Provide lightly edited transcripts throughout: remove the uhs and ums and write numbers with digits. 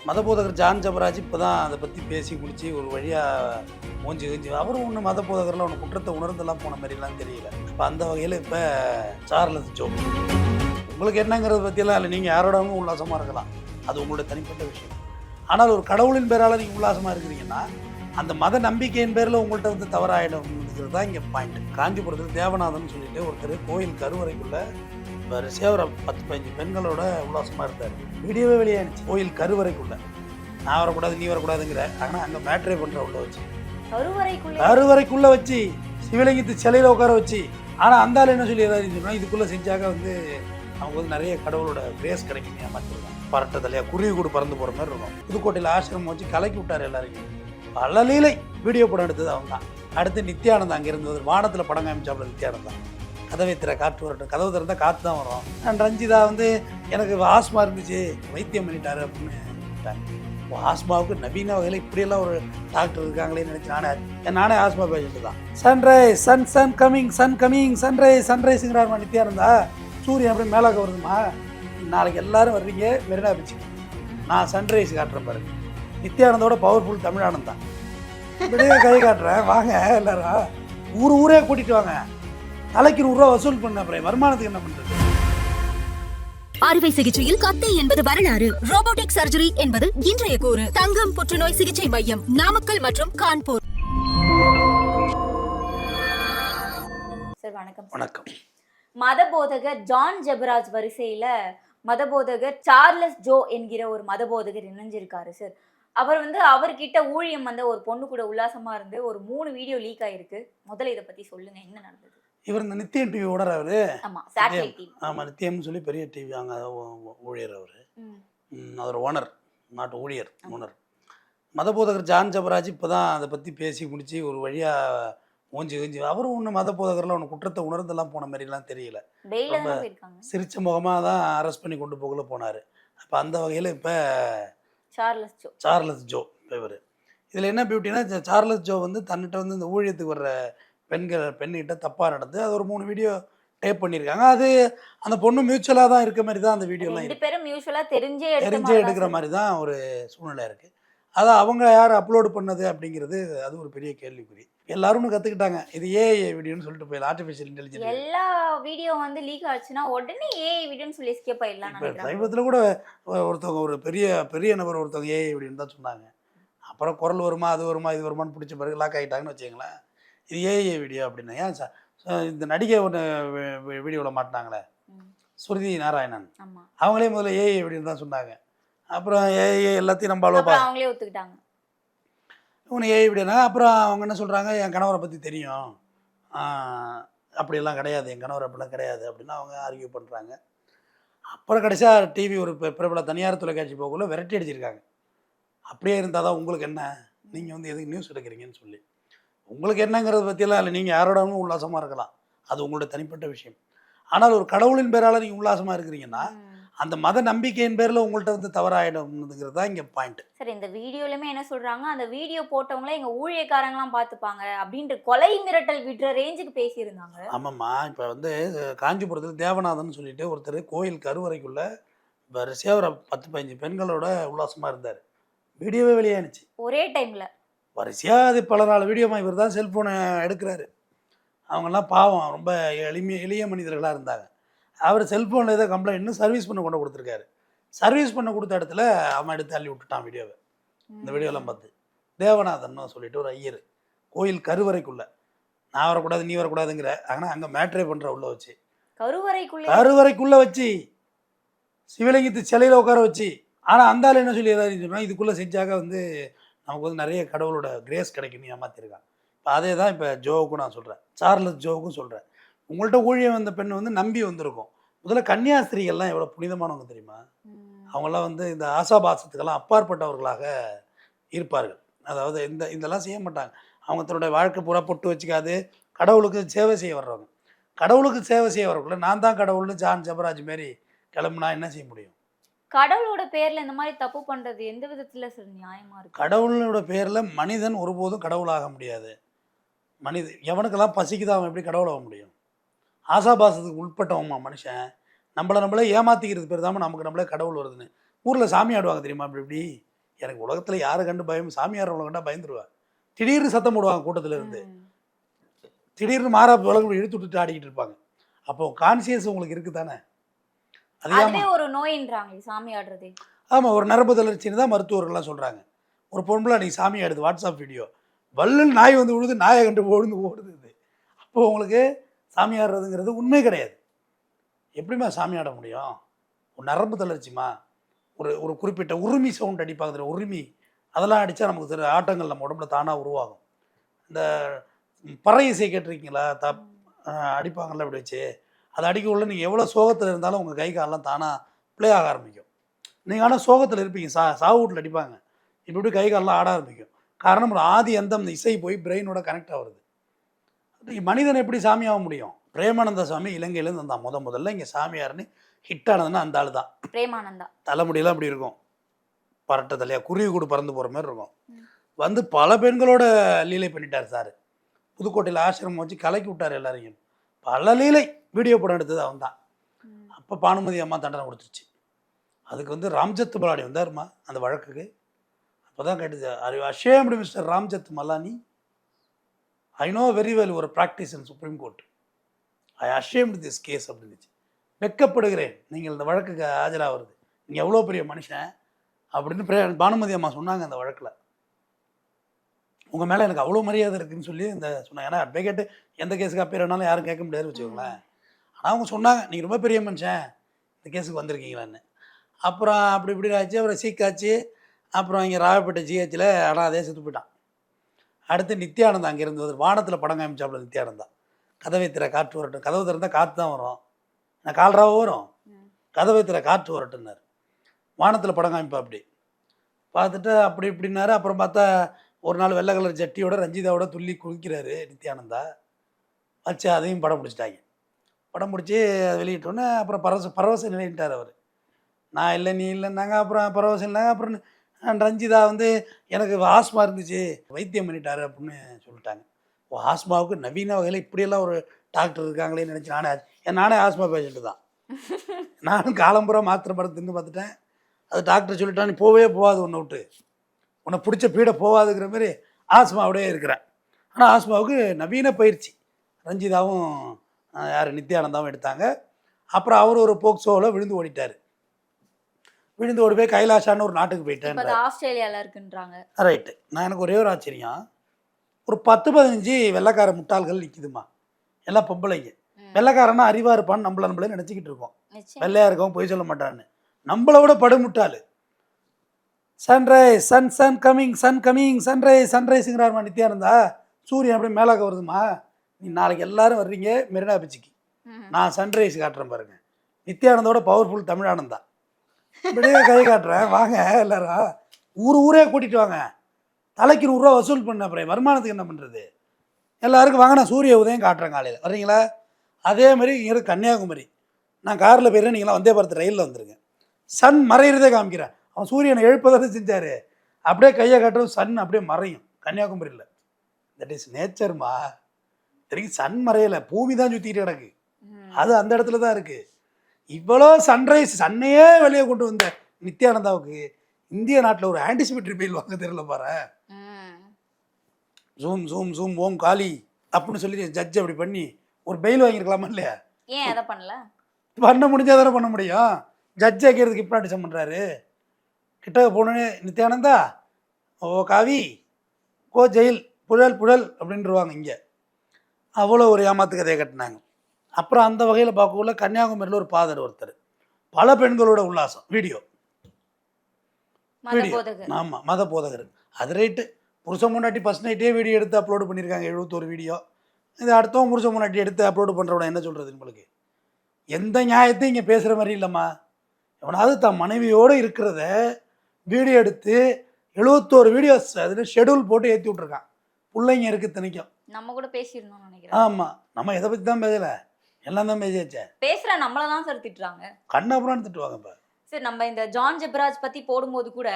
மதபோதகர் John Jebaraj இப்போ தான் அதை பற்றி பேசி முடிச்சு ஒரு வழியாக மூஞ்சி கிஞ்சி அவரும் ஒன்று மதபோதகரில் ஒன்று குற்றத்தை உணர்ந்தெல்லாம் போன மாதிரிலாம் தெரியல. இப்போ அந்த வகையில் இப்போ சார்லஸ் ஜோ உங்களுக்கு என்னங்கிறத பற்றியெல்லாம் இல்லை, நீங்கள் யாரோடவும் உல்லாசமாக இருக்கலாம், அது உங்களோட தனிப்பட்ட விஷயம். ஆனால் ஒரு கடவுளின் பேரால் நீங்கள் உல்லாசமாக இருக்கிறீங்கன்னா அந்த மத நம்பிக்கையின் பேரில் உங்கள்கிட்ட வந்து தவறாயிடும்ங்கிறது தான் இங்கே பாயிண்ட். காஞ்சிபுரத்தில் தேவநாதன் சொல்லிட்டு ஒருத்தர் கோயில் கருவறைக்குள்ளே வரிசையாக ஒரு 10-15 பெண்களோட உல்லாசமாக இருந்தார். வீடியோவே வெளியாகிடுச்சு. கோயில் கருவறைக்குள்ளே நான் வரக்கூடாது நீ வரக்கூடாதுங்கிற, ஆனால் அங்கே மேட்ரே பண்ணுற உள்ள வச்சு கருவறைக்குள்ளே வச்சு சிவலிங்கத்து சிலையில் உட்கார வச்சு. ஆனால் அந்த ஆள் என்ன சொல்லி ஏதாவது சொன்னால் இதுக்குள்ளே செஞ்சாக வந்து அவங்க வந்து நிறைய கடவுளோட கிரேஸ் கிடைக்கும் ஏமாற்றிருக்காங்க. பரட்ட தலையாக குருவி கூட பறந்து போகிற மாதிரி இருக்கும். புதுக்கோட்டையில் ஆசிரமம் வச்சு கலக்கி விட்டார் எல்லாருக்கும். பல லீலை வீடியோ படம் எடுத்தது அவங்க தான். அடுத்து நித்யானந்தா அங்கே இருந்தது வானத்தில் படம் காமிச்சாப்புல நித்யானந்தா. கதவை திற காற்று வரட்டும், கதவு திறந்தால் காற்று தான் வரும். நான் ரஞ்சிதா வந்து எனக்கு ஆஸ்மா இருந்துச்சு வைத்தியம் பண்ணிட்டாரு அப்படின்னு. ஆஸ்மாவுக்கு நவீன வகையில் இப்படியெல்லாம் ஒரு டாக்டர் இருக்காங்களேன்னு நினச்சி நானே ஆஸ்மா பேஷண்ட் தான். சன்ரைஸ் சன் கமிங் சன்ரைஸுங்கிறாருமா நித்யானந்தா. சூரியன் அப்படியே மேலாக்க வருதுமா, நாளைக்கு எல்லாரும் வர்றீங்க மெரினா பீச்சுக்கு, நான் சன்ரைஸ் காட்டுறேன் பாருங்க. நித்யானந்தோட பவர்ஃபுல் தமிழானந்த் தான். இப்படியே கை காட்டுறேன் வாங்க எல்லாரும், ஊரே கூட்டிட்டு வாங்க, தலைக்கு 100 ரூபா வசூல் பண்ண அப்புறம் வருமானத்துக்கு என்ன பண்றது? அறுவை சிகிச்சையில் கத்தை என்பது வரலாறு, ரோபோட்டிக் சர்ஜரி என்பது இன்றைய கூறு. தங்கம் புற்றுநோய் சிகிச்சை மையம் நாமக்கல் மற்றும் கான்பூர். சார் வணக்கம். வணக்கம். மதபோதகர் ஜான் ஜபராஜ் வரிசையில மதபோதகர் சார்லஸ் ஜோ என்கிற ஒரு மதபோதகர் இணைஞ்சிருக்காரு சார். அவர் வந்து அவர்கிட்ட ஊழியம் வந்த ஒரு பொண்ணு கூட உல்லாசமா இருந்து ஒரு 3 வீடியோ லீக் ஆயிருக்கு. முதல்ல இதை பத்தி சொல்லுங்க, என்ன நடந்தது? இவர் இந்த நித்தியம் டிவி ஓடர் அவரு. ஆமா, நித்தியம்னு சொல்லி பெரிய டிவி அங்கே ஊழியர் அவரு. அவர் ஓனர், நாட்டு ஊழியர் ஓனர். மதபோதகர் ஜான் ஜபராஜ் இப்போ தான் அதை பற்றி பேசி முடிச்சு ஒரு வழியாக மூஞ்சி கிஞ்சி அவரும் ஒன்று மதபோதகரில் ஒன்று குற்றத்தை உணர்ந்தெல்லாம் போன மாதிரிலாம் தெரியல. ரொம்ப சிரிச்ச முகமாக தான் அரெஸ்ட் பண்ணி கொண்டு போகல போனார். அப்போ அந்த வகையில் இப்போ சார்லஸ் ஜோ இப்போ இவர். இதில் என்ன பியூட்டினா, சார்லஸ் ஜோ வந்து தன்னிட்ட வந்து இந்த ஊழியத்துக்கு வர்ற பெண்கிட்ட தப்பாக நடந்து அது ஒரு 3 வீடியோ டேப் பண்ணியிருக்காங்க. அது அந்த பொண்ணு மியூச்சுவலாக தான் இருக்க மாதிரி தான் அந்த வீடியோலாம் தெரிஞ்சே எடுக்கிற மாதிரி தான் ஒரு சூழ்நிலை இருக்குது. அதை அவங்க யார் அப்லோடு பண்ணது அப்படிங்கிறது அது ஒரு பெரிய கேள்விக்குறி. எல்லாரும் கற்றுக்கிட்டாங்க இது ஏஐ வீடியோன்னு சொல்லிட்டு போயிடலாம். ஆர்டிஃபிஷியல் இன்டெலிஜென்ஸ் எல்லா வீடியோ வந்து லீக் ஆச்சுன்னா உடனே ஏஐ வீடியோன்னு சொல்லி எஸ்கேப் ஆயிடலாம். இப்போ சமீபத்தில் கூட ஒருத்தவங்க ஒரு பெரிய நபர் ஒருத்தவங்க ஏஐ வீடியோன்னு தான் சொன்னாங்க. அப்புறம் குரல் வருமா அது வருமா இது வருமானு பிடிச்ச பிறகு லாக் ஆகிட்டாங்கன்னு வச்சுங்களேன். இது ஏஐ வீடியோ அப்படின்னா ஏன் இந்த நடிகை ஒன்று வீடியோவில் மாட்டினாங்களே ஸ்ருதி நாராயணன், அவங்களே முதல்ல ஏஐ வீடியோன்னு தான் சொன்னாங்க. அப்புறம் ஏஐ எல்லாத்தையும் நம்ம அவங்களே ஒத்துக்கிட்டாங்க இவனு ஏஐ வீடியோனா. அப்புறம் அவங்க என்ன சொல்கிறாங்க, என் கணவரை பற்றி தெரியும், அப்படியெல்லாம் கிடையாது, என் கணவர் அப்படிலாம் கிடையாது அப்படின்னு அவங்க ஆர்கியூ பண்ணுறாங்க. அப்புறம் கடைசியாக டிவி ஒரு பிரபல தனியார் தொலைக்காட்சி போக்குள்ள விரட்டி அடிச்சிருக்காங்க. அப்படியே இருந்தால் தான் உங்களுக்கு என்ன, நீங்கள் வந்து எதுக்கு நியூஸ் எடுக்கிறீங்கன்னு சொல்லி. உங்களுக்கு என்னங்கிறத பற்றியெல்லாம் இல்லை, நீங்கள் யாரோடவும் உல்லாசமாக இருக்கலாம், அது உங்களோட தனிப்பட்ட விஷயம். ஆனால் ஒரு கடவுளின் பேரால் நீங்கள் உல்லாசமாக இருக்கிறீங்கன்னா அந்த மத நம்பிக்கையின் பேரில் உங்கள்கிட்ட வந்து தவறாயிடும்ங்கிறது தான் இங்கே பாயிண்ட். சரி, இந்த வீடியோலையுமே என்ன சொல்கிறாங்க, அந்த வீடியோ போட்டவங்களே எங்கள் ஊழியக்காரங்களாம் பார்த்துப்பாங்க அப்படின்ட்டு கொலை மிரட்டல் விடுற ரேஞ்சுக்கு பேசியிருந்தாங்க. ஆமாம்மா, இப்போ வந்து காஞ்சிபுரத்தில் தேவநாதன் சொல்லிட்டு ஒருத்தர் கோயில் கருவறைக்குள்ளே வரிசையாக ஒரு 10-15 பெண்களோட உல்லாசமாக இருந்தார். வீடியோவே வெளியாகிடுச்சு ஒரே டைமில் வரிசையாக. அது பல நாள் வீடியோமா. இவர் தான் செல்ஃபோனை எடுக்கிறாரு. அவங்கெல்லாம் பாவம் ரொம்ப எளிய மனிதர்களாக இருந்தாங்க. அவர் செல்ஃபோனில் ஏதோ கம்ப்ளைண்ட் இன்னும் சர்வீஸ் பண்ண கொண்டு கொடுத்துருக்காரு. சர்வீஸ் பண்ண கொடுத்த இடத்துல அவன் எடுத்து தள்ளி விட்டுட்டான் வீடியோவை. இந்த வீடியோலாம் பார்த்து தேவநாதன் சொல்லிட்டு ஒரு ஐயர் கோயில் கருவறைக்குள்ளே நான் வரக்கூடாது நீ வரக்கூடாதுங்கிற, ஆனால் அங்கே மேட்ரே பண்ணுற உள்ள வச்சு கருவறைக்குள்ளே வச்சு சிவலிங்கத்து சிலையில் உட்கார வச்சு. ஆனால் அந்த ஆள் என்ன சொல்லி ஏதாவது சொன்னால் இதுக்குள்ளே செஞ்சாக வந்து நமக்கு வந்து நிறைய கடவுளோட கிரேஸ் கிடைக்குன்னு ஏமாற்றிருக்கான். இப்போ அதே தான் இப்போ ஜோவுக்கும் நான் சொல்கிறேன், சார்லஸ் ஜோவுக்கும் சொல்கிறேன். உங்கள்கிட்ட ஊழியம் வந்த பெண் வந்து நம்பி வந்திருக்கும். முதல்ல கன்னியாஸ்திரிகள்லாம் எவ்வளோ புனிதமானவங்க தெரியுமா? அவங்களாம் வந்து இந்த ஆசாபாசத்துக்கெல்லாம் அப்பாற்பட்டவர்களாக இருப்பார்கள். அதாவது இதெல்லாம் செய்ய மாட்டாங்க. அவங்க தன்னுடைய வாழ்க்கை பூரா பொட்டு வச்சுக்காது, கடவுளுக்கு சேவை செய்ய வர்றவங்க. கடவுளுக்கு சேவை செய்ய வரக்குள்ள நான் தான் கடவுள்னு ஜான் ஜபராஜ் மாரி கிளம்புனா என்ன செய்ய முடியும்? கடவுளோட பேர்ல இந்த மாதிரி தப்பு பண்றது எந்த விதத்துல சார் நியாயமா இருக்கு? கடவுளோட பேர்ல மனிதன் ஒருபோதும் கடவுளாக முடியாது. எவனுக்கெல்லாம் பசிக்குதான் அவன் எப்படி கடவுளாக முடியும்? ஆசாபாசத்துக்கு உட்பட்டவமா மனுஷன். நம்மளே ஏமாத்திக்கிறது பேர் தான் நமக்கு நம்மளே கடவுள் வருதுன்னு ஊரில் சாமி ஆடுவாங்க தெரியுமா? இப்படி எனக்கு உலகத்தில் யாரை கண்டு பயம், சாமியார் கண்டா பயந்துருவேன். திடீர்னு சத்தம் போடுவாங்க கூட்டத்தில் இருந்து, திடீர்னு மாறாப்பு விளக்கு இழுத்து விட்டுட்டு ஆடிக்கிட்டு இருப்பாங்க. அப்போ கான்சியஸ் உங்களுக்கு இருக்குது தானே. அதுவே ஒரு நோயின்றாங்க சாமி ஆடுறது. ஆமாம், ஒரு நரம்பு தளர்ச்சின்னு தான் மருத்துவர்கள்லாம் சொல்கிறாங்க. ஒரு பொம்பளை நீ சாமி ஆடுது வாட்ஸ்அப் வீடியோ, வல்லுன்னு நாய் வந்து விழுது, நாயை கண்டு ஓடுது இது. அப்போது உங்களுக்கு சாமி ஆடுறதுங்கிறது உண்மை கிடையாது. எப்படிமா சாமி ஆட முடியும்? ஒரு நரம்பு தளர்ச்சிமா, ஒரு குறிப்பிட்ட உரிமை சவுண்ட் அடிப்பாங்க, உரிமை அதெல்லாம் அடித்தா நமக்கு சில ஆட்டங்கள் நம்ம உடம்புல தானாக உருவாகும். இந்த பறை இசை கேட்டிருக்கீங்களா? அடிப்பாங்கள்ல அப்படி வச்சு, அதை அடிக்கக்குள்ள நீங்கள் எவ்வளோ சோகத்தில் இருந்தாலும் உங்கள் கை காலெலாம் தானாக ப்ளே ஆக ஆரம்பிக்கும். நீங்கள் ஆனால் சோகத்தில் இருப்பீங்க, சாவு வீட்டில் அடிப்பாங்க, இப்படி கை காலெலாம் ஆட ஆரம்பிக்கும். காரணம் ஒரு ஆதி அந்தம் இந்த இசை போய் பிரெயினோட கனெக்ட் ஆகுது. மனிதன் எப்படி சாமியாக முடியும்? பிரேமானந்த சாமி இலங்கையிலேருந்து வந்தான் முதல்ல இங்கே சாமியார்னு ஹிட் ஆனதுன்னா அந்த ஆள் தான். பிரேமானந்தா தலைமுடியெல்லாம் அப்படி இருக்கும், பரட்ட தலையா, குருவி கூட பறந்து போகிற மாதிரி இருக்கும். வந்து பல பெண்களோட லீலை பண்ணிட்டார் சார். புதுக்கோட்டையில் ஆசிரமம் வச்சு கலக்கி விட்டார் எல்லாரையும். பல லீலை வீடியோ படம் எடுத்தது அவன் தான். அப்போ பானுமதி அம்மா தண்டனை கொடுத்துருச்சு. அதுக்கு வந்து ராம்ஜத் பலானி வந்தாருமா அந்த வழக்குக்கு. அப்போ தான் கேட்டுச்சு, are you ashamed mister Ram Jethmalani? I know very well ஒரு practice in Supreme Court. I ashamed this case அப்படின்னுச்சு. வெட்கப்படுகிறேன் நீங்கள் இந்த வழக்குக்கு ஆஜராகிறது, நீங்கள் எவ்வளோ பெரிய மனுஷன் அப்படின்னு பானுமதி அம்மா சொன்னாங்க அந்த வழக்கில். உங்கள் மேலே எனக்கு அவ்வளோ மரியாதை இருக்குதுன்னு சொல்லி இந்த சொன்னாங்க. ஏன்னா அட்வொகேட்டு எந்த கேஸுக்கு அப்பேர் வேணாலும் யாரும் கேட்க முடியாது வச்சுக்கோங்களேன். ஆனால் அவங்க சொன்னாங்க, நீங்கள் ரொம்ப பெரிய மனுஷன் இந்த கேஸுக்கு வந்திருக்கீங்களான்னு. அப்புறம் அப்படி இப்படி ஆச்சு, அப்புறம் சீக்காச்சு. அப்புறம் இங்கே ராயப்பேட்டை ஜிஹெச்சில் ஆனால் அதே செத்து போயிட்டான். அடுத்து நித்யானந்தா அங்கே இருந்தது, வானத்தில் படம் காமிச்சாப்புல நித்யானந்தா. கதவை திற காற்று வரட்டும், கதவை திறந்தால் காற்று தான் வரும், நான் கால்ராவும் வரும், கதவை திற காற்று வரட்டுன்னார். வானத்தில் படம் காமிப்பா அப்படி பார்த்துட்டு அப்படி இப்படின்னாரு. அப்புறம் பார்த்தா ஒரு நாள் வெள்ளை கலர் ஜட்டியோட ரஞ்சிதாவோட துள்ளி குளிக்கிறாரு நித்யானந்தா. வச்சு அதையும் படம் பிடிச்சிட்டாங்க. படம் பிடிச்சி வெளியிட்டோன்னே அப்புறம் பரவச நிலையிட்டார் அவர். நான் இல்லை நீ இல்லைன்னாங்க. அப்புறம் பரவசம் இல்லைங்க. அப்புறம் ரஞ்சிதா வந்து எனக்கு ஆஸ்மா இருந்துச்சு வைத்தியம் பண்ணிட்டாரு அப்படின்னு சொல்லிட்டாங்க. ஓ, ஆஸ்மாவுக்கு நவீன வகையில் இப்படியெல்லாம் ஒரு டாக்டர் இருக்காங்களேன்னு நினச்சி நானே ஆஸ்மா பேஷண்ட்டு தான். நானும் காலம்புறா மாத்திரை மருந்து தின்னு பார்த்துட்டேன். அது டாக்டர் சொல்லிட்டான், நீ போவே போகாது, உன்னை விட்டு உன்னை பிடிச்ச பீடை போகாதுங்கிற மாதிரி ஆஸ்மாவோடய இருக்கிறேன். ஆனால் ஆஸ்மாவுக்கு நவீன பயிற்சி ரஞ்சிதாவும் யார் நித்யானந்தாவும் எடுத்தாங்க. அப்புறம் அவர் ஒரு போக்சோவில் விழுந்து ஓடிட்டார். விழுந்து ஓடி போய் கைலாஷான்னு ஒரு நாட்டுக்கு போயிட்டேன். ஆஸ்திரேலியாவில் இருக்குன்றாங்க. ரைட்டு. நான் எனக்கு ஒரே ஒரு ஆச்சரியம், ஒரு 10-15 வெள்ளைக்கார முட்டாள்கள் நிற்கிதுமா, எல்லாம் பொம்பளைங்க. வெள்ளைக்காரன்னா அறிவாக இருப்பான்னு நம்மளே நினச்சிக்கிட்டு இருக்கோம். வெள்ளையாக இருக்கவும் பொய் சொல்ல மாட்டான்னு. நம்மளை விட படுமுட்டாள். சன்ரைஸ் சன் கமிங் சன்ரைஸுங்கிறாருமா நித்யானந்தா. சூரியன் அப்படியே மேலாக வருதுமா, நீ நாளைக்கு எல்லாரும் வர்றீங்க மெரினா பீச்சுக்கு, நான் சன்ரைஸ் காட்டுறேன் பாருங்க. நித்யானந்தோட பவர்ஃபுல் தமிழானந்தா இப்படியே கை காட்டுறேன், வாங்க எல்லாரும் ஊரே கூட்டிகிட்டு வாங்க, தலைக்கு 100 ரூபா வசூல் பண்ண, அப்புறம் வருமானத்துக்கு என்ன பண்ணுறது, எல்லாருக்கும் வாங்க, நான் சூரிய உதயம் காட்டுறேன் காலையில் வர்றீங்களா? அதே மாதிரி இங்கே கன்னியாகுமரி, நான் காரில் போயிடுறேன், நீங்களாம் வந்தே பார்த்து ரயிலில் வந்துருங்க. சன் மறையிறதே காமிக்கிறேன். அவன் சூரியனை எழுப்பதை செஞ்சார், அப்படியே கையை காட்டுறோம், சன் அப்படியே மறையும் கன்னியாகுமரியில். தட் இஸ் நேச்சர்மா. தெரியும், சன் மறையலை, பூமி தான் சுற்றிட்டு கிடக்கு, அது அந்த இடத்துல தான் இருக்குது. இவ்வளோ சன்ரைஸ் சன்னையே வெளியே கொண்டு வந்த நித்யானந்தாவுக்கு இந்திய நாட்டில் ஒரு ஆன்டிசிபேட்டரி பெயில் வாங்க தெரியல பாரு. ஜூம் ஓம் காலி அப்படின்னு சொல்லி ஜட்ஜ் அப்படி பண்ணி ஒரு பெயில் வாங்கியிருக்கலாமா இல்லையா? ஏன் அதை பண்ணல? பண்ண முடிஞ்சால் தானே பண்ண முடியும். ஜட்ஜ் ஆக்கிறதுக்கு ஹிப்னாட்டிசம் பண்ணுறாரு. கிட்ட போனோன்னே நித்யானந்தா ஓ காவி கோ ஜெயில் புழல் அப்படின்றவாங்க. இங்கே அவ்வளோ ஒரு ஏமாத்து கதையை கட்டினாங்க. அப்புறம் அந்த வகையில் பார்க்கக்குள்ள கன்னியாகுமரியில் ஒரு பாதர் ஒருத்தர் பல பெண்களோட உல்லாசம் வீடியோ. ஆமாம், மத போதகர். அது ரைட்டு. புருஷன் முன்னாடி ஃபஸ்ட் நைட்டே வீடியோ எடுத்து அப்லோடு பண்ணியிருக்காங்க 71 வீடியோ. இது அடுத்தவங்க புருஷன் முன்னாடி எடுத்து அப்லோடு பண்ணுறவன என்ன சொல்கிறது? உங்களுக்கு எந்த நியாயத்தையும் இங்கே பேசுகிற மாதிரி இல்லைம்மா. எவனாவது தன் மனைவியோடு இருக்கிறத வீடியோ எடுத்து 71 வீடியோஸ் அதில் ஷெடியூல் போட்டு ஏற்றி விட்ருக்கான். பிள்ளைங்க இருக்குது தினைக்கும். நம்ம கூட பேசியிருந்தோம் நினைக்கிறேன். ஆமாம், நம்ம எதை பற்றி தான் பேசலை, எல்லாம் தான் பேசியாச்சே. பேசுகிற நம்மளை தான் சார் திட்டுறாங்க, கண்ணப்புறம் திட்டுவாங்க. இப்போ சரி, நம்ம இந்த ஜான் ஜெபராஜ் பற்றி போடும்போது கூட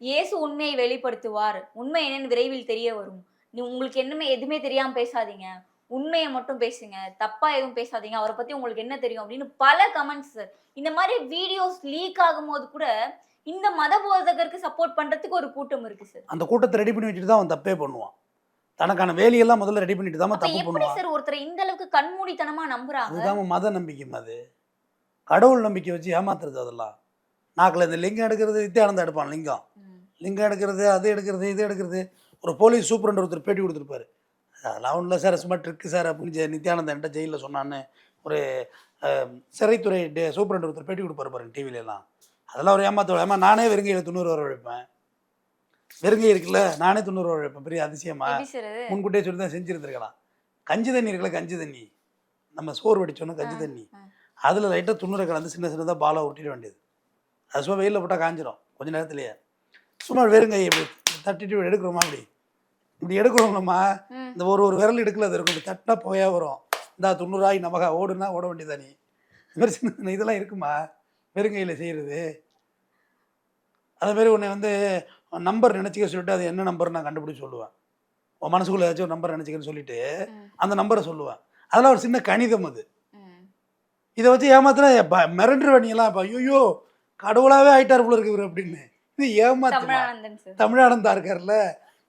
இயேசு உண்மையை வெளிப்படுத்துவார், உண்மை என்னன்னு விரைவில் தெரிய வரும், நீ உங்களுக்கு எதுவுமே தெரியாமல் பேசாதீங்க, உண்மையை மட்டும் பேசுங்க, தப்பா எதுவும் பேசாதீங்க, அவரை பற்றி உங்களுக்கு என்ன தெரியும் அப்படின்னு பல கமெண்ட்ஸ். இந்த மாதிரி வீடியோஸ் லீக் ஆகும் போது கூட இந்த மத போதகருக்கு சப்போர்ட் பண்றதுக்கு ஒரு கூட்டம் இருக்கு சார். அந்த கூட்டத்தை ரெடி பண்ணி வச்சுட்டு தான் அவன் தப்பே பண்ணுவான். தனக்கான வேலையெல்லாம் முதல்ல ரெடி பண்ணிட்டு தான் அப்ப தப்பு எப்படி பண்ணுவான். சார் ஒருத்தர் இந்த அளவுக்கு கண்மூடித்தனமா நம்புறாங்க? அதுதான் மத நம்பிக்கை. அது கடவுள் நம்பிக்கை வச்சு ஏமாத்துறது. அதெல்லாம் நாக்கில் இந்த லிங்கம் எடுக்கிறது, நித்யானந்தா எடுப்பான் லிங்கம். லிங்கம் எடுக்கிறது, அது எடுக்கிறது, இது எடுக்கிறது. ஒரு போலீஸ் சூப்பரண்ட் ஒருத்தர் பேட்டி கொடுத்துருப்பாரு. அதெல்லாம் ஒன்றும் சார், சும்மா ட்ரிக்கு சார் அப்படின்னு நித்யானந்தா என்கிட்ட ஜெயிலில் சொன்னான்னு ஒரு சிறைத்துறை சூப்பரண்ட் ஒருத்தர் பேட்டி கொடுப்பாரு பாருங்க டிவிலெலாம். அதெல்லாம் ஒரு ஏமாத்த. ஏமா நானே வெறுங்கையில் 90 ரூபா உழைப்பேன். வெறுங்கை இருக்குல்ல, நானே 90 ரூபா உழைப்பேன். பெரிய அதிசயமா? முன்கூட்டியே சொல்லி தான் செஞ்சுருந்துருக்கலாம். கஞ்சி தண்ணி இருக்குல்ல, கஞ்சி தண்ணி, நம்ம சோறு வடிச்சோன்னா கஞ்சி தண்ணி, அதில் லைட்டாக 90 கலந்து சின்ன சின்னதாக பாலாக ஒட்டிட வேண்டியது. அது சும்மா வெயிலில் போட்டால் காஞ்சிரும் கொஞ்சம் நேரத்துலையே. சும்மா வெறுங்கை இப்படி தட்டிட்டு எடுக்கிறோமா, இப்படி எடுக்கிறோம்லம்மா, இந்த ஒரு விரல் எடுக்கல, அது இருக்கும், தட்டினா போயா வரும். இந்த 90 ரூபாய் நமக்கா ஓடுனா ஓட வேண்டியதா? நீ இது மாதிரி சின்ன இதெல்லாம் இருக்குமா வெறுங்கையில் செய்கிறது? அதேமாரி உன்னை வந்து நம்பர் நினச்சிக்க சொல்லிட்டு அது என்ன நம்பர் நான் கண்டுபிடிச்சி சொல்லுவேன். உன் மனசுக்குள்ளே ஏதாச்சும் ஒரு நம்பர் நினச்சிக்கன்னு சொல்லிட்டு அந்த நம்பரை சொல்லுவேன். அதெல்லாம் ஒரு சின்ன கணிதம். அது இதை வச்சு ஏமாத்தினா மிரண்டுருவ நீங்களாம். இப்போ ஐயோ கடவுளாகவே ஆயிட்டார் போல இருக்கு இவர் அப்படின்னு. இது ஏமாத்துமா? தமிழானந்தா இருக்கார்ல,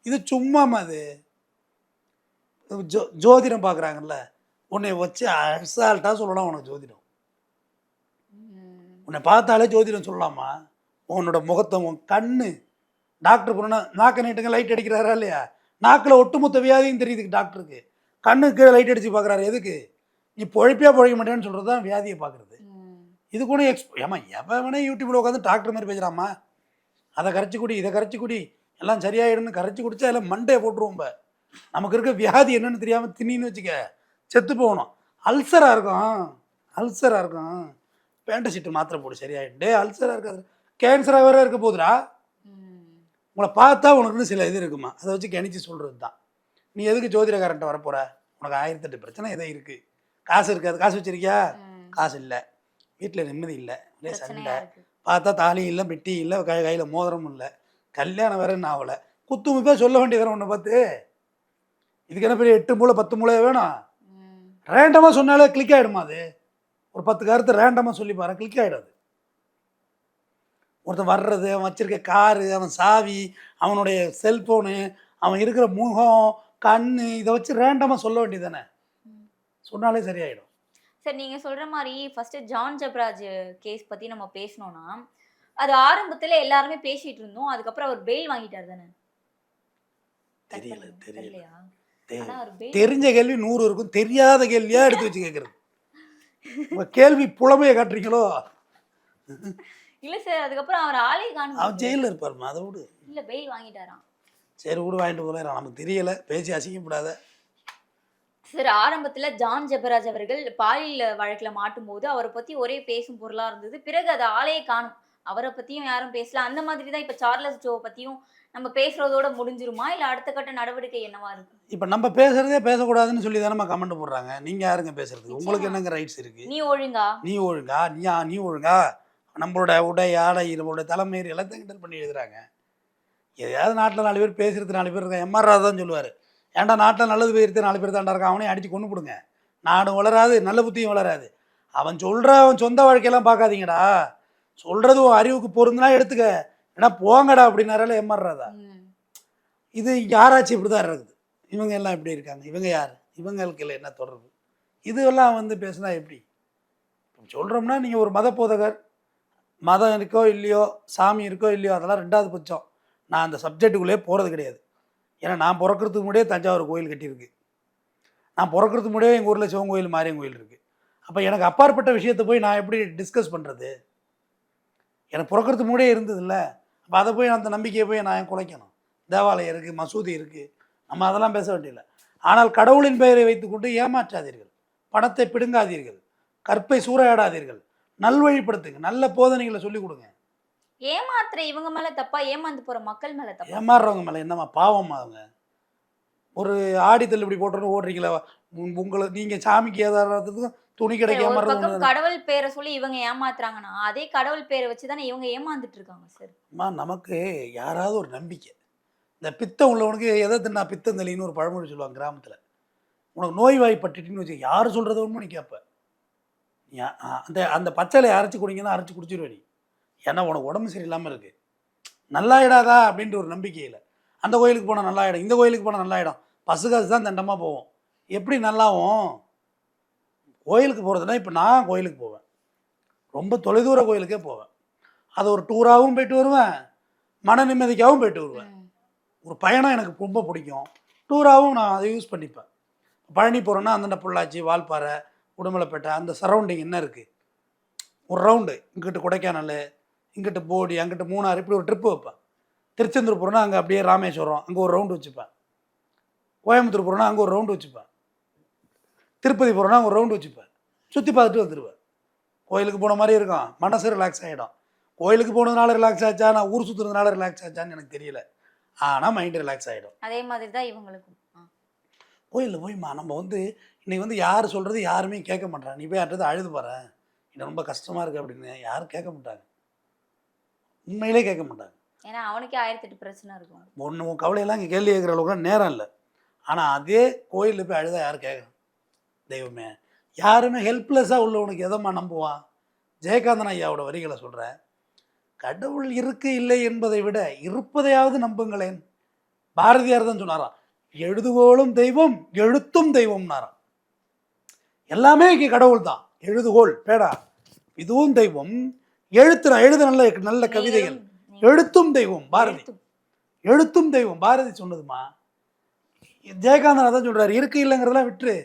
இது சும்மாமா. அது ஜோதிடம் பார்க்குறாங்கல்ல, உன்னை வச்சு அசால்ட்டாக சொல்லலாம் உனக்கு ஜோதிடம். உன்னை பார்த்தாலே ஜோதிடம் சொல்லலாமா? உன்னோட முகத்தை, உன் கண்ணு, டாக்டர் போனா நாக்க நீட்டுங்க லைட் அடிக்கிறாரா இல்லையா? நாக்கில் ஒட்டுமொத்த வியாதியும் தெரியுது டாக்டருக்கு. கண்ணுக்கு லைட் அடித்து பார்க்குறாரு. எதுக்கு? நீ பொழைப்பியா பொழைக்க மாட்டேன்னு சொல்கிறது தான் வியாதியை பார்க்குறது. இது கூட ஏமா எவன் வேணா யூடியூப்பில் உட்காந்து டாக்டர் மாதிரி பேசுகிறாமா? அதை கரைச்சி குடி, இதை கரைச்சி குடி, எல்லாம் சரியாயிடும்னு கரைச்சி குடிச்சா எல்லாம் மண்டையை போட்டுருவோம். நமக்கு இருக்க வியாதி என்னன்னு தெரியாமல் தின்னு வச்சுக்க செத்து போகணும். அல்சராக இருக்கும், பேண்டசிட்டு மாத்திரை போடு சரியாயிட்டு. அல்சராக இருக்காது, கேன்சராக வேற இருக்க போதுடா. உங்களை பார்த்தா உனக்குன்னு சில இது இருக்குமா, அதை வச்சு கணிச்சு சொல்கிறது தான். நீ எதுக்கு ஜோதிடக்காரன்ட்ட வரப்போகிற? உனக்கு 1008 பிரச்சனை எதோ இருக்குது. காசு இருக்காது. காசு வச்சிருக்கியா? காசு இல்லை. வீட்டில் நிம்மதி இல்லை, ஒரே சண்டை. பார்த்தா தாலி இல்லை, பெட்டி இல்லை, கையில் மோதிரமும் இல்லை, கல்யாணம் வேற என்ன ஆகலை. குத்துமுப்பா சொல்ல வேண்டியது ஒன்று பார்த்து. இதுக்கு என்ன பெரிய 8 மூளை 10 மூளை வேணும்? ரேண்டமாக சொன்னாலே கிளிக் ஆகிடுமா? அது ஒரு 10 கருத்து ரேண்டமாக சொல்லி பாரு, கிளிக் ஆகிடாது. ஒருத்தன் வர்றது, அவன் வச்சிருக்க காரு, அவன் சாவி, அவனுடைய செல்ஃபோனு, அவன் இருக்கிற முகம், கண், இதை வச்சு ரேண்டமாக சொல்ல வேண்டியது தானே. சொன்னாலே சரியாயிடும். சார் நீங்கள் சொல்கிற மாதிரி ஃபஸ்ட்டு ஜான் ஜெபராஜ் கேஸ் பற்றி நம்ம பேசணும்னா, அது ஆரம்பத்தில் எல்லாருமே பேசிகிட்டு இருந்தோம். அதுக்கப்புறம் அவர் பெயில் வாங்கிட்டார் தானே? தெரியலையா? தெரிஞ்ச கேள்வி 100 இருக்கும், தெரியாத கேள்வியா எடுத்து வச்சு கேட்கறது. உங்க கேள்வி புலமையை காட்டுறீங்களோ? இல்லை சார், அதுக்கப்புறம் அவர் ஆளே காணும். அவன் ஜெயிலில் இருப்பாருமா, அதை விடு. இல்லை பெயில் வாங்கிட்டாராம். சரி விடு, வாங்கிட்டு போகிறேன், நமக்கு தெரியலை, பேசி அசிங்கப்படாத. சார் ஆரம்பத்தில் ஜான் ஜெபராஜ் அவர்கள் பாலியல் வழக்கில் மாட்டும் போது அவரை பற்றி ஒரே பேசும் பொருளாக இருந்தது. பிறகு அது ஆளே காணும், அவரை பற்றியும் யாரும் பேசல. அந்த மாதிரி தான் இப்போ சார்லஸ் ஜோ பற்றியும் நம்ம பேசுகிறதோட முடிஞ்சிருமா, இல்லை அடுத்த கட்ட நடவடிக்கை என்னவா இருக்கு? இப்போ நம்ம பேசுறதே பேசக்கூடாதுன்னு சொல்லி தானே கமெண்ட் போடுறாங்க. நீங்கள் யாருங்க பேசுறதுக்கு? உங்களுக்கு என்னங்க ரைட்ஸ் இருக்குது? நீ ஒழுங்கா, நீ ஒழுங்கா நம்மளோட உடை, ஆடை, நம்மளோட தலைமை எல்லாத்தையும் கிண்டல் பண்ணி எழுதுறாங்க. எதையாவது நாட்டில் 4 பேர் பேசுறது 4 பேர் இருக்காங்க. எம்ஆர் ராதா தான் சொல்லுவார், ஏன்டா நாட்டில் நல்லது போயிருத்து 4 பேர் தாண்டா இருக்கான், அவனையும் அடித்து கொண்டு போடுங்க, நாடும் வளராது, நல்ல புத்தியும் வளராது. அவன் அவன் சொந்த வாழ்க்கையெல்லாம் பார்க்காதீங்கடா, சொல்கிறது உன் அறிவுக்கு பொருந்துனா எடுத்துக்க, ஏன்னா போங்கடா அப்படின்னாரால எம்ஆர் ராதா. இது யாராச்சும் இப்படி தான் இருக்குது. இவங்க எல்லாம் எப்படி இருக்காங்க? இவங்க யார்? இவங்களுக்கு என்ன தொடர்பு? இதெல்லாம் பேசுனா எப்படி சொல்கிறோம்னா, நீங்கள் ஒரு மத போதகர், மதம் இருக்கோ இல்லையோ, சாமி இருக்கோ இல்லையோ, அதெல்லாம் 2வது பட்சம். நான் அந்த சப்ஜெக்டுக்குள்ளே போகிறது கிடையாது. ஏன்னா நான் பிறக்கிறதுக்கு முன்னாடியே தஞ்சாவூர் கோயில் கட்டியிருக்கு, நான் பிறக்கிறதுக்கு முன்னாடியே எங்கள் ஊரில் சிவன் கோயில், மாரியன் கோயில் இருக்குது. அப்போ எனக்கு அப்பாற்பட்ட விஷயத்தை போய் நான் எப்படி டிஸ்கஸ் பண்ணுறது? எனக்கு பிறக்கிறதுக்கு முன்னாடியே இருந்தது இல்லை. அப்போ அதை போய் அந்த நம்பிக்கையை போய் நான் குலைக்கணும்? தேவாலயம் இருக்குது, மசூதி இருக்குது, நம்ம அதெல்லாம் பேச வேண்டியதில்லை. ஆனால் கடவுளின் பெயரை வைத்துக்கொண்டு ஏமாற்றாதீர்கள், பணத்தை பிடுங்காதீர்கள், கற்பை சூறையாடாதீர்கள், நல்வழிப்படுத்துங்க, நல்ல போதனைகளை சொல்லிக் கொடுங்க. ஏமாத்துற இவங்க மேல தப்பா, ஏமாந்து போற மக்கள் மேல தப்பா? ஏமாறுறவங்க மேல என்னமா பாவமா? அவங்க ஒரு ஆடி தள்ளுபடி போட்டு ஓடுறீங்களா? உங்களை நீங்க சாமிக்கு ஏதாறதுக்கும் துணி கிடைக்காம கடவுள் பேரை சொல்லி இவங்க ஏமாத்துறாங்கன்னா, அதே கடவுள் பேரை வச்சுதானே இவங்க ஏமாந்துட்டு இருக்காங்க சார். நமக்கு யாராவது ஒரு நம்பிக்கை, இந்த பித்தம் உள்ளவனுக்கு எதை தின்னா பித்தம் தெளின்னு ஒரு பழமொழி சொல்லுவாங்க கிராமத்தில். உனக்கு நோய்வாய்ப்பட்டுன்னு வச்சு யார் சொல்கிறத ஒன்றும் நீ கேட்ப. அந்த அந்த பச்சையை அரைச்சி குடிங்கன்னா அரைச்சி குடிச்சிருவே. நீ ஏன்னா உனக்கு உடம்பு சரியில்லாமல் இருக்குது, நல்லாயிடாதா அப்படின்ற ஒரு நம்பிக்கையில் அந்த கோயிலுக்கு போனால் நல்லாயிடும், இந்த கோயிலுக்கு போனால் நல்லாயிடும், பசுகாசு தான் தண்டமாக போவோம். எப்படி நல்லாவும்? கோயிலுக்கு போகிறதுனா இப்போ நான் கோயிலுக்கு போவேன், ரொம்ப தொலைதூர கோயிலுக்கே போவேன். அது ஒரு டூராகவும் போயிட்டு வருவேன், மன நிம்மதிக்காகவும் போயிட்டு வருவேன். ஒரு பயணம் எனக்கு ரொம்ப பிடிக்கும், டூராகவும் நான் அதை யூஸ் பண்ணிப்பேன். பழனி போகிறோன்னா அந்தண்ட பொள்ளாச்சி, வால்பாறை, உடுமலைப்பேட்டை அந்த சரௌண்டிங் என்ன இருக்குது, ஒரு ரவுண்டு இங்கிட்டு கொடைக்கானல், இங்கிட்டு போடி, அங்கிட்டு மூணாறு, இப்படி ஒரு ட்ரிப்பு வைப்பேன். திருச்செந்தூர் போகிறோன்னா அங்கே அப்படியே ராமேஸ்வரம் அங்கே ஒரு ரவுண்டு வச்சுப்பேன். கோயம்புத்தூர் போகிறோன்னா அங்கே ஒரு ரவுண்டு வச்சுப்பேன். திருப்பதி போகிறோன்னா அங்கே ஒரு ரவுண்டு வச்சுப்பேன். சுற்றி பார்த்துட்டு வந்துடுவேன். கோயிலுக்கு போன மாதிரி இருக்கும், மனசு ரிலாக்ஸ் ஆகிடும். கோயிலுக்கு போனதுனால ரிலாக்ஸ் ஆச்சா, நான் ஊர் சுற்றுறதுனால ரிலாக்ஸ் ஆச்சான்னு எனக்கு தெரியல, ஆனால் மைண்டு ரிலாக்ஸ் ஆகிடும். அதே மாதிரி தான் இவங்களுக்கும். கோயிலில் போய்மா நம்ம இன்னைக்கு யார் சொல்கிறது யாருமே கேட்க மாட்டாங்க. நீ போய் அடுத்தது அழுது பாரு, எனக்கு ரொம்ப கஷ்டமாக இருக்குது அப்படின்னு யாரும் கேட்க மாட்டாங்க, உண்மையிலே கேட்க மாட்டாங்க. ஏன்னா அவனுக்கே 1008 பிரச்சனை இருக்கும். உன் கவலையெல்லாம் இங்கே கேள்வி கேட்குற அளவுக்கு நேரம் இல்லை. ஆனால் அதே கோயிலில் போய் அழுதா யாரும் கேட்கணும்? தெய்வமே, யாருமே ஹெல்ப்லெஸ்ஸாக உள்ளவனுக்கு எதம்மா நம்புவான்? ஜெயகாந்தன் ஐயாவோட வரிகளை சொல்கிறேன், கடவுள் இருக்கு இல்லை என்பதை விட இருப்பதையாவது நம்புங்களேன். பாரதியார் தான் சொன்னாராம், எழுதுகோளும் தெய்வம் எழுத்தும் தெய்வம்னாராம். எல்லாமே இங்கே கடவுள் தான். எழுதுகோள் பேடா இதுவும் தெய்வம், எழுத நல்ல நல்ல கவிதைகள் எழுத்தும் தெய்வம். பாரதி எழுத்தும் தெய்வம், பாரதி சொன்னதுமா. ஜெயகாந்தன் அதான் சொல்றாரு, இருக்கு இல்லைங்கிறதெல்லாம் விட்டுரு,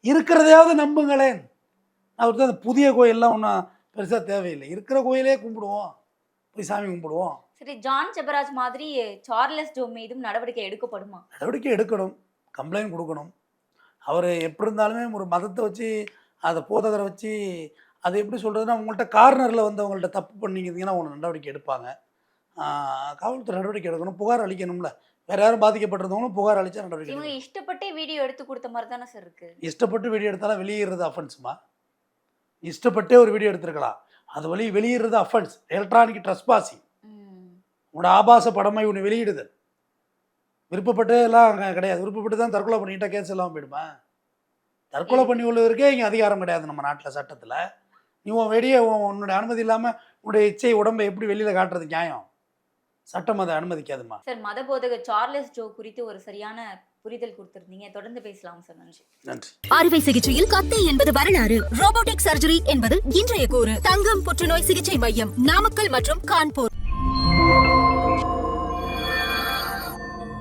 இருக்கிறதையாவது நம்புங்களேன். அவர் தான் அந்த புதிய கோயிலெலாம் ஒன்றும் பெருசாக தேவையில்லை, இருக்கிற கோயிலே கும்பிடுவோம், போய் சாமி கும்பிடுவோம். சரி, ஜான் ஜெபராஜ் மாதிரி சார்லஸ் ஜோ மீதும் நடவடிக்கை எடுக்கப்படுமா? நடவடிக்கை எடுக்கணும், கம்ப்ளைண்ட் கொடுக்கணும். அவர் எப்படி இருந்தாலுமே ஒரு மதத்தை வச்சு அதை போதகரை வச்சு அது எப்படி சொல்கிறதுனா, உங்கள்கிட்ட கார்னரில் வந்தவங்கள்ட்ட தப்பு பண்ணிக்கிறீங்கன்னா அவங்க நடவடிக்கை எடுப்பாங்க. காவல்துறை நடவடிக்கை எடுக்கணும், புகார் அளிக்கணும்ல. வேறு யாரும் பாதிக்கப்பட்டிருந்தவங்களும் புகார் அளித்தா நடவடிக்கை. இவங்க இஷ்டப்பட்டே வீடியோ எடுத்து கொடுத்த மாதிரி தானே சார் இருக்குது. இஷ்டப்பட்டு வீடியோ எடுத்தாலும் வெளியிடுறது அஃபென்ஸுமா? இஷ்டப்பட்டே ஒரு வீடியோ எடுத்துருக்கலாம், அது வெளியிடுறது அஃபென்ஸ், எலக்ட்ரானிக் ட்ரெஸ்பாசிங். உன்னோட ஆபாச படமை ஒன்று வெளியிடுதல் விருப்பப்பட்டு எல்லாம் கிடையாது. விருப்பப்பட்டு தான் தற்கொலை பண்ணிக்கிட்டா கேஸ் எல்லாம் போயிடுமா? தற்கொலை பண்ணி உள்ளவருக்கே இங்கே அதிகாரம் கிடையாது நம்ம நாட்டில் சட்டத்தில். நீ உன் வெளியே உன்னுடைய அனுமதி இல்லாமல் உன்னுடைய இச்சை உடம்பை எப்படி வெளியில் காட்டுறது நியாயம்? சட்டம் அதை அனுமதிக்காதுமா. சார், மத போதகர் சார்லஸ் ஜோ குறித்து ஒரு சரியான புரிதல் கொடுத்திருந்தீங்க. தொடர்ந்து பேசலாம் சார். நன்றி. நன்றி. அறுவை சிகிச்சையில் கத்தை என்பது வரலாறு, ரோபோட்டிக் சர்ஜரி என்பது இன்றைய கூறு. தங்கம் புற்றுநோய் சிகிச்சை மையம், நாமக்கல் மற்றும் கான்பூர்.